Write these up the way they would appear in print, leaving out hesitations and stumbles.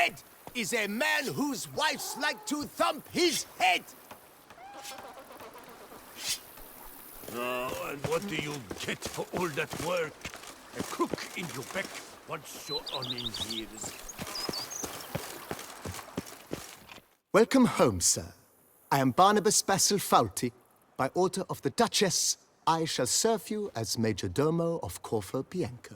head is a man whose wives like to thump his head. And what do you get for all that work? A crook in your back once you're on in years. Welcome home, sir. I am Barnabas Basil Fawlty. By order of the Duchess, I shall serve you as Major Domo of Corfu Bianco.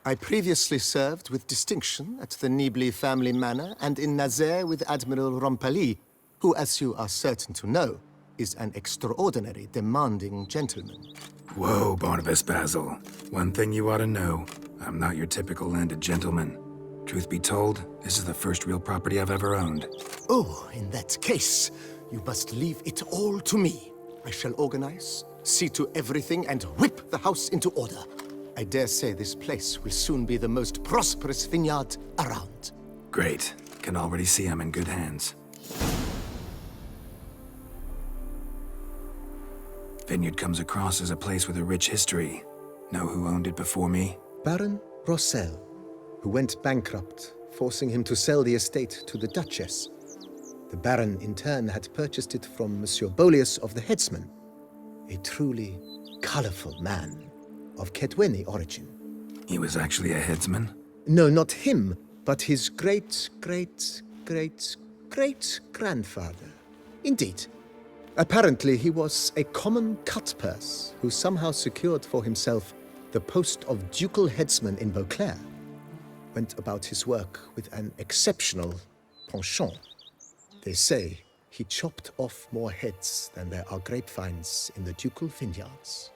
I previously served with distinction at the Nibli family manor and in Nazaire with Admiral Rompali, who, as you are certain to know, is an extraordinary demanding gentleman. Whoa, Barnabas Basil. One thing you ought to know. I'm not your typical landed gentleman. Truth be told, this is the first real property I've ever owned. Oh, in that case, you must leave it all to me. I shall organize, see to everything, and whip the house into order. I dare say this place will soon be the most prosperous vineyard around. Great. Can already see I'm in good hands. Vineyard comes across as a place with a rich history. Know who owned it before me? Baron Rossel, who went bankrupt, forcing him to sell the estate to the Duchess. The Baron, in turn, had purchased it from Monsieur Bolius of the Headsman, a truly colorful man of Kedweni origin. He was actually a headsman? No, not him, but his great-great-great-great-grandfather. Indeed. Apparently, he was a common cutpurse who somehow secured for himself the post of ducal headsman in Beauclair. Went about his work with an exceptional penchant. They say he chopped off more heads than there are grapevines in the ducal vineyards.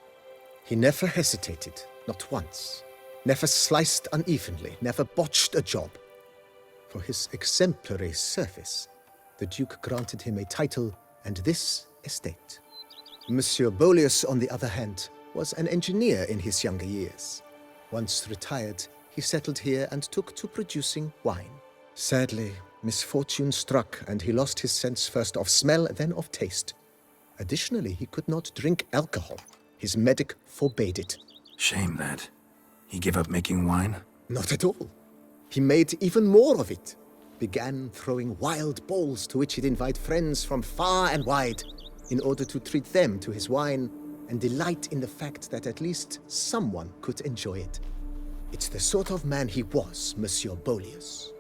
He never hesitated, not once. Never sliced unevenly, never botched a job. For his exemplary service, the Duke granted him a title and this estate. Monsieur Bolius, on the other hand, was an engineer in his younger years. Once retired, he settled here and took to producing wine. Sadly, misfortune struck and he lost his sense first of smell, then of taste. Additionally, he could not drink alcohol. His medic forbade it. Shame that. He gave up making wine? Not at all. He made even more of it. Began throwing wild balls to which he'd invite friends from far and wide in order to treat them to his wine and delight in the fact that at least someone could enjoy it. It's the sort of man he was, Monsieur Bolius.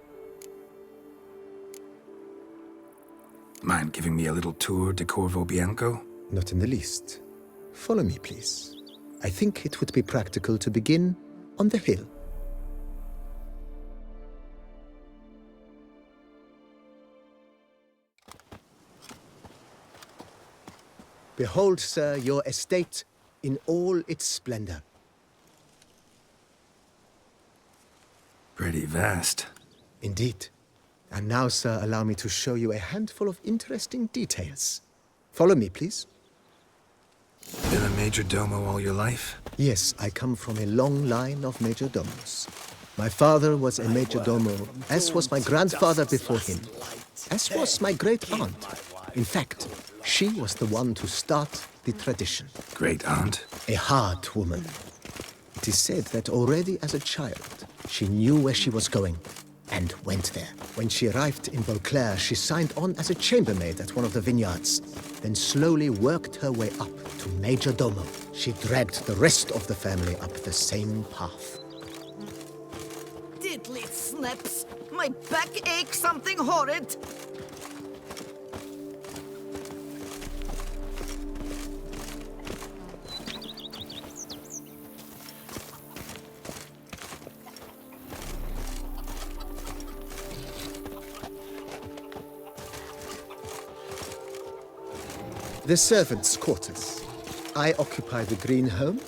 Mind giving me a little tour de Corvo Bianco? Not in the least. Follow me, please. I think it would be practical to begin on the hill. Behold, sir, your estate in all its splendor. Pretty vast. Indeed. And now, sir, allow me to show you a handful of interesting details. Follow me, please. Been a major domo all your life? Yes, I come from a long line of major domos. My father was a major domo, as was my grandfather before him, as was my great-aunt. In fact, she was the one to start the tradition. Great-aunt? A hard woman. It is said that already as a child, she knew where she was going and went there. When she arrived in Beauclair, she signed on as a chambermaid at one of the vineyards, then slowly worked her way up to major domo. She dragged the rest of the family up the same path. Diddly snaps! My back aches something horrid! The servants' quarters. I occupy the green home.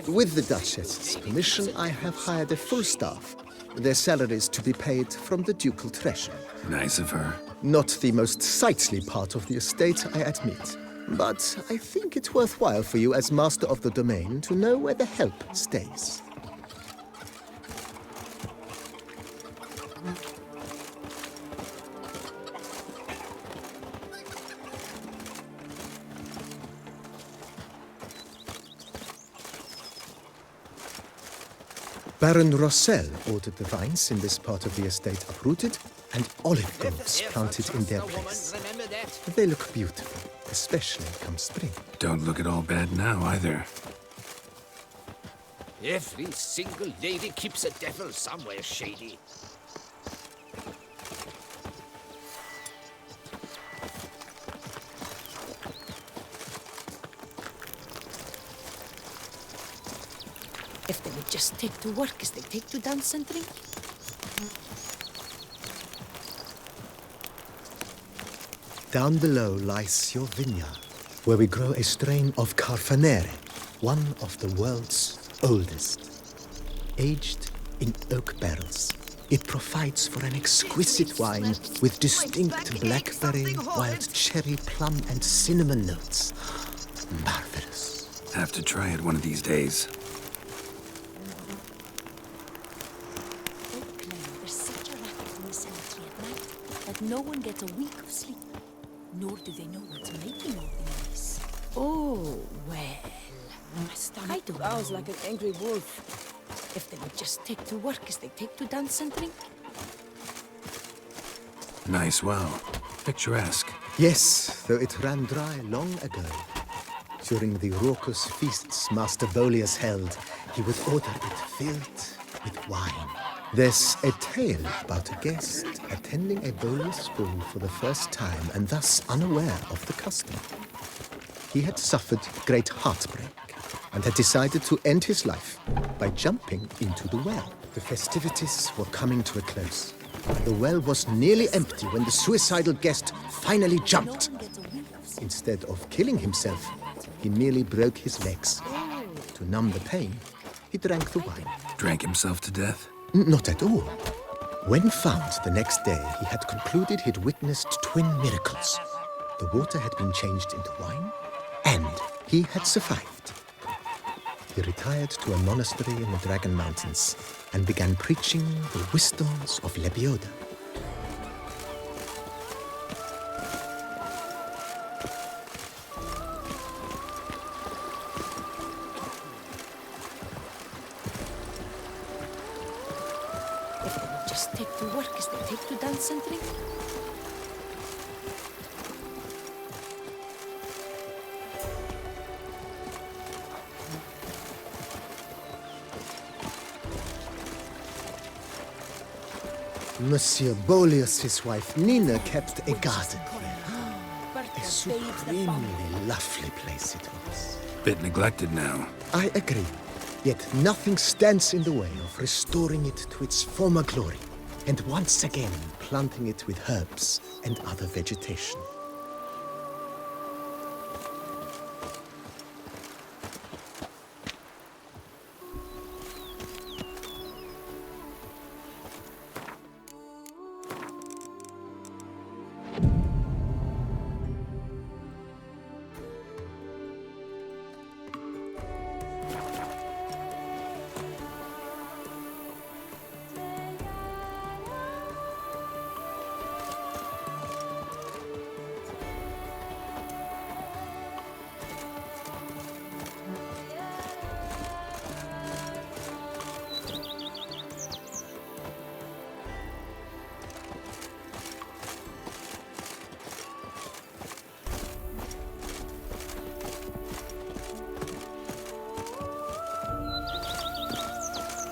With the Duchess's permission, I have hired a full staff. Their salaries to be paid from the ducal treasure. Nice of her. Not the most sightly part of the estate, I admit. But I think it worthwhile for you as master of the domain to know where the help stays. Baron Rossel ordered the vines in this part of the estate uprooted and olive groves planted in their place. They look beautiful, especially come spring. Don't look at all bad now, either. Every single lady keeps a devil somewhere shady. If they would just take to work as they take to dance and drink. Down below lies your vineyard, where we grow a strain of Carfanere, one of the world's oldest. Aged in oak barrels, it provides for an exquisite wine with distinct blackberry, wild cherry, plum, and cinnamon notes. Marvelous. Have to try it one of these days. There's such a racket in the cemetery at night that no one gets a week of sleep. Nor do they know what's making all the noise. Oh, well. My stomach growls like an angry wolf. If they would just take to work as they take to dance and drink. Nice well. Picturesque. Yes, though it ran dry long ago. During the raucous feasts Master Bolius held, he would order it filled with wine. There's a tale about a guest attending a Bolius ball for the first time and thus unaware of the custom. He had suffered great heartbreak and had decided to end his life by jumping into the well. The festivities were coming to a close, and the well was nearly empty when the suicidal guest finally jumped. Instead of killing himself, he merely broke his legs. To numb the pain, he drank the wine. Drank himself to death? Not at all. When found the next day, he had concluded he'd witnessed twin miracles. The water had been changed into wine, and he had survived. He retired to a monastery in the Dragon Mountains and began preaching the wisdoms of Lebioda. If they would just take to work as they take to dance and drink. Monsieur Bolius' wife Nina kept a garden. A supremely lovely place it was. Bit neglected now. I agree. Yet nothing stands in the way of restoring it to its former glory, and once again planting it with herbs and other vegetation.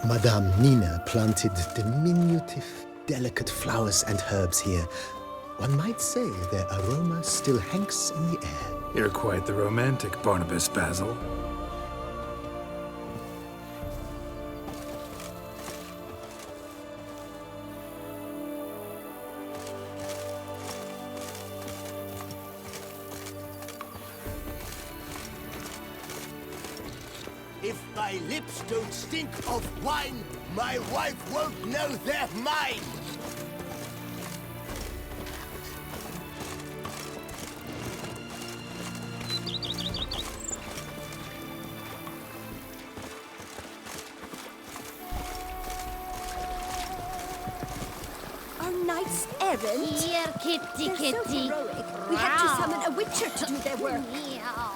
Madame Nina planted diminutive, delicate flowers and herbs here. One might say their aroma still hangs in the air. You're quite the romantic, Barnabas Basil. If my lips don't stink of wine, my wife won't know they're mine! Our knights errant? Here, kitty, They're so kitty. heroic. We had to summon a witcher to do their work. Meow.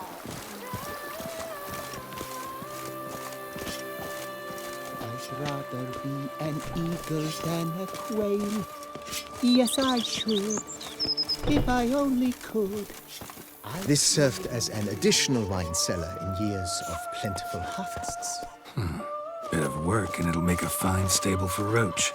Als raad rather be an eagle than a quail. Yes, I should, if I only could. This served as an additional wine cellar in years of plentiful harvests. Bit of work and it'll make a fine stable for Roach.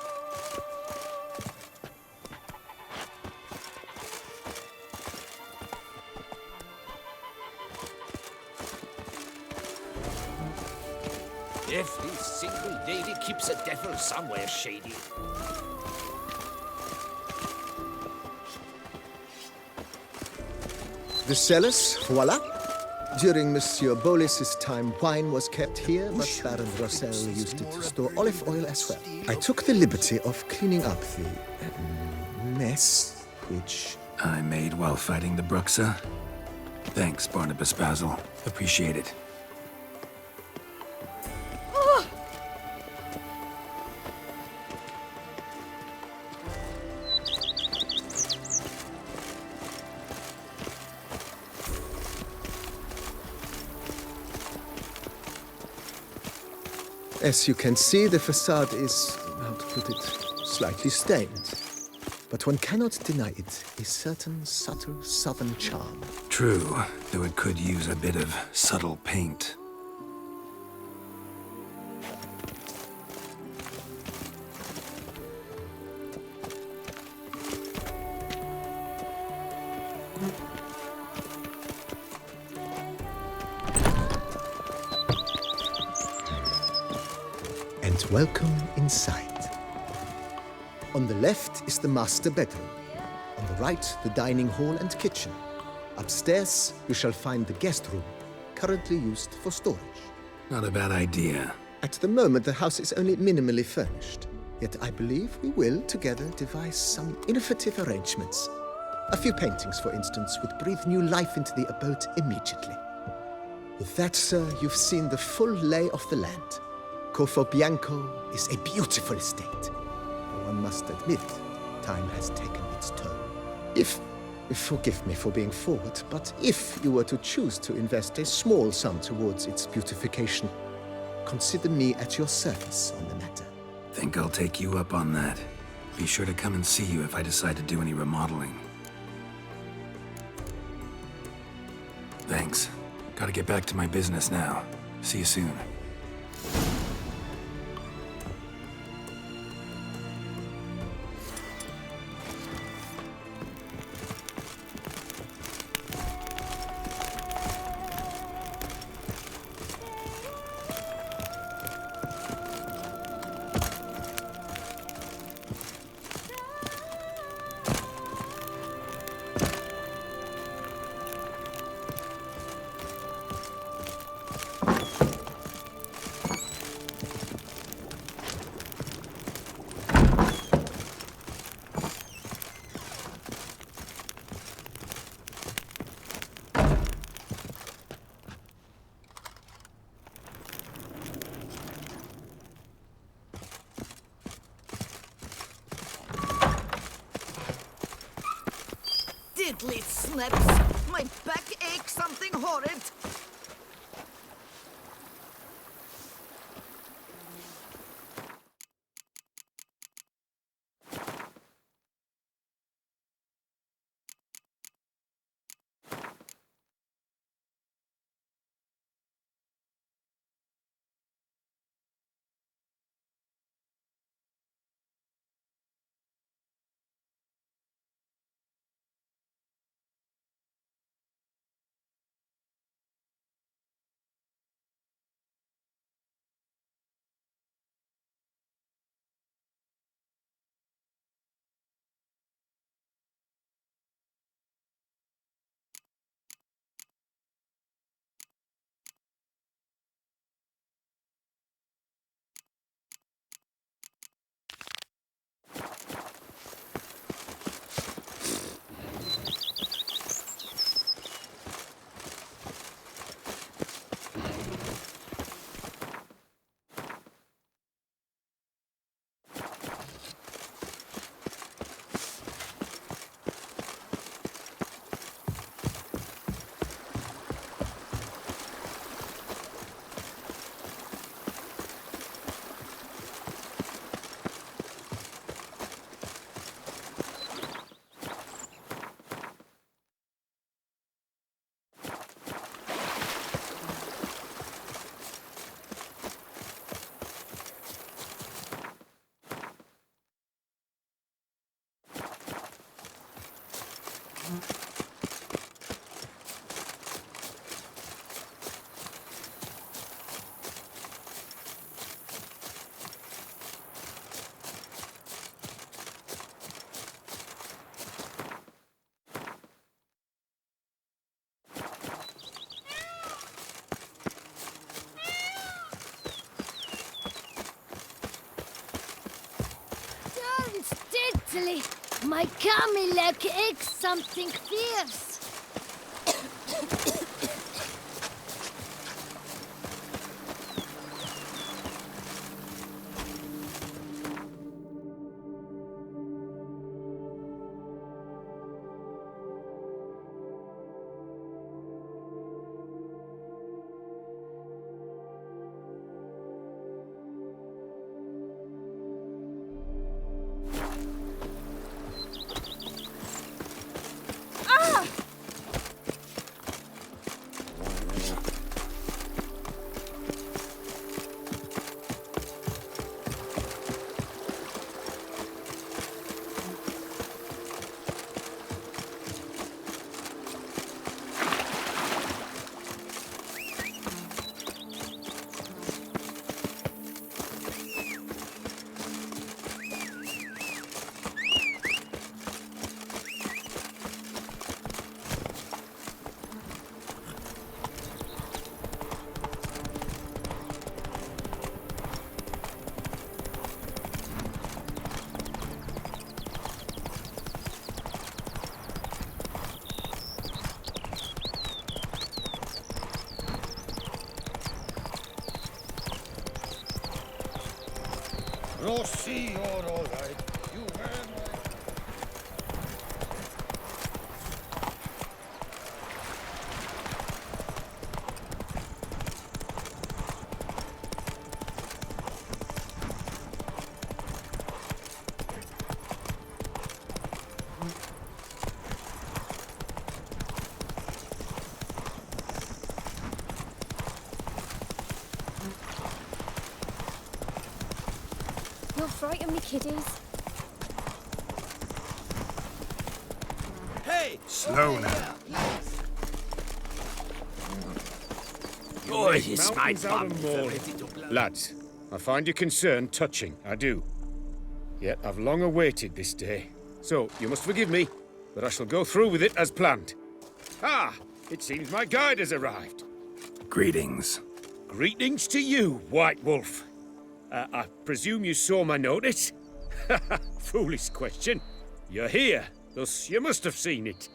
Every single lady keeps a devil somewhere shady. The cellars, voila. During Monsieur Bolis's time, wine was kept here, but Baron Rossel used it to store olive oil as well. I took the liberty of cleaning up the mess, which... I made while fighting the Bruxa. Thanks, Barnabas Basil. Appreciate it. As you can see, the facade is, how to put it, slightly stained. But one cannot deny it, a certain subtle southern charm. True, though it could use a bit of subtle paint. And welcome inside. On the left is the master bedroom. On the right, the dining hall and kitchen. Upstairs, you shall find the guest room, currently used for storage. Not a bad idea. At the moment, the house is only minimally furnished. Yet I believe we will, together, devise some innovative arrangements. A few paintings, for instance, would breathe new life into the abode immediately. With that, sir, you've seen the full lay of the land. Corfo Bianco is a beautiful estate. But one must admit, time has taken its toll. If, forgive me for being forward, but if you were to choose to invest a small sum towards its beautification, consider me at your service on the matter. Think I'll take you up on that. Be sure to come and see you if I decide to do any remodeling. Thanks. Gotta get back to my business now. See you soon. Diddly snaps! My back aches something horrid! Actually, my camel leg aches something fierce. Rossi, you're all right. You heard me. You'll frighten me, kiddies. Hey! Slow now. Oh, it's my Mountains out of bum. mould. Lads, I find your concern touching, I do. Yet I've long awaited this day. So, you must forgive me, but I shall go through with it as planned. Ah! It seems my guide has arrived. Greetings. Greetings to you, White Wolf. I presume you saw my notice? Foolish question. You're here, thus you must have seen it.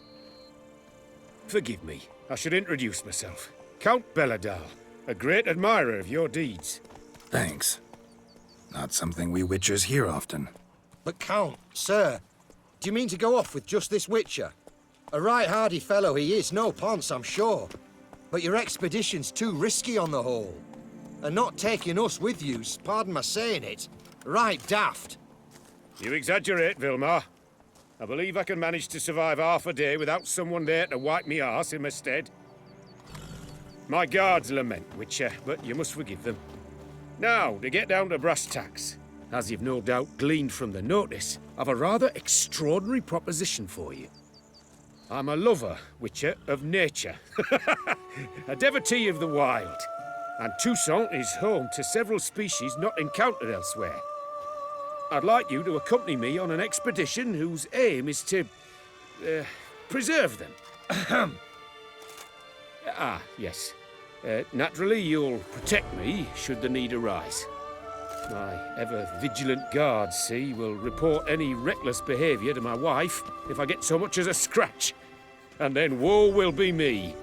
Forgive me, I should introduce myself. Count Belladal, a great admirer of your deeds. Thanks. Not something we Witchers hear often. But Count, sir, do you mean to go off with just this Witcher? A right hardy fellow he is, no ponce, I'm sure. But your expedition's too risky on the whole. And not taking us with you's, pardon my saying it, right daft. You exaggerate, Vilmar. I believe I can manage to survive half a day without someone there to wipe me arse in my stead. My guards lament, Witcher, but you must forgive them. Now, to get down to brass tacks, as you've no doubt gleaned from the notice, I've a rather extraordinary proposition for you. I'm a lover, Witcher, of nature. A devotee of the wild. And Toussaint is home to several species not encountered elsewhere. I'd like you to accompany me on an expedition whose aim is to preserve them. Yes. Naturally, you'll protect me should the need arise. My ever-vigilant guards, see, will report any reckless behaviour to my wife if I get so much as a scratch. And then woe will be me.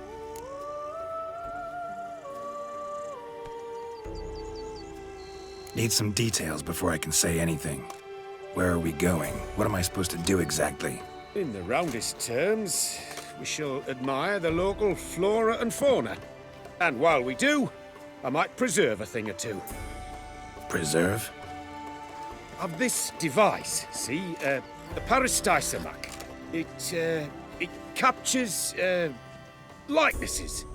Need some details before I can say anything. Where are we going? What am I supposed to do exactly? In the roundest terms, we shall admire the local flora and fauna. And while we do, I might preserve a thing or two. Preserve? Of this device, see, the Parastisomac. It captures, likenesses.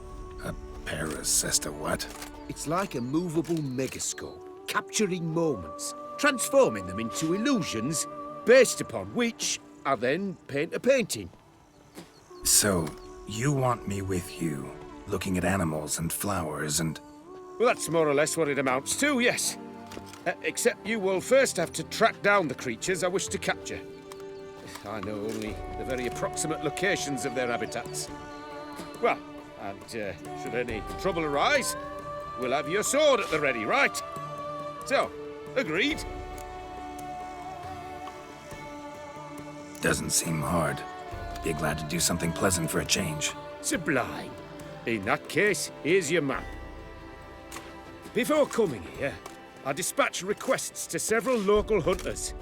A paracesta what? It's like a movable megascope, capturing moments, transforming them into illusions, based upon which I then paint a painting. So, you want me with you, looking at animals and flowers and... Well, that's more or less what it amounts to, yes. Except you will first have to track down the creatures I wish to capture. I know only the very approximate locations of their habitats. Well, and should any trouble arise, we'll have your sword at the ready, right? So, agreed? Doesn't seem hard. Be glad to do something pleasant for a change. Sublime. In that case, here's your map. Before coming here, I dispatched requests to several local hunters.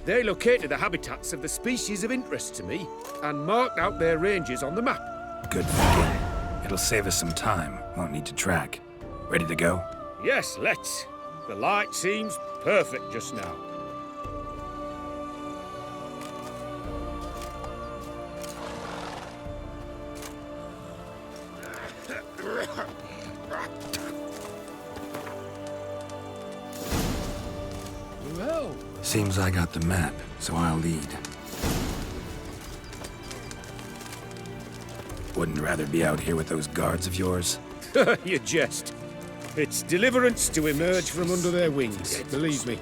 They located the habitats of the species of interest to me and marked out their ranges on the map. Good thinking. It'll save us some time. Won't need to track. Ready to go? Yes, let's. The light seems perfect just now. Seems I got the map, so I'll lead. Wouldn't rather be out here with those guards of yours? You jest. It's deliverance to emerge from under their wings, believe me.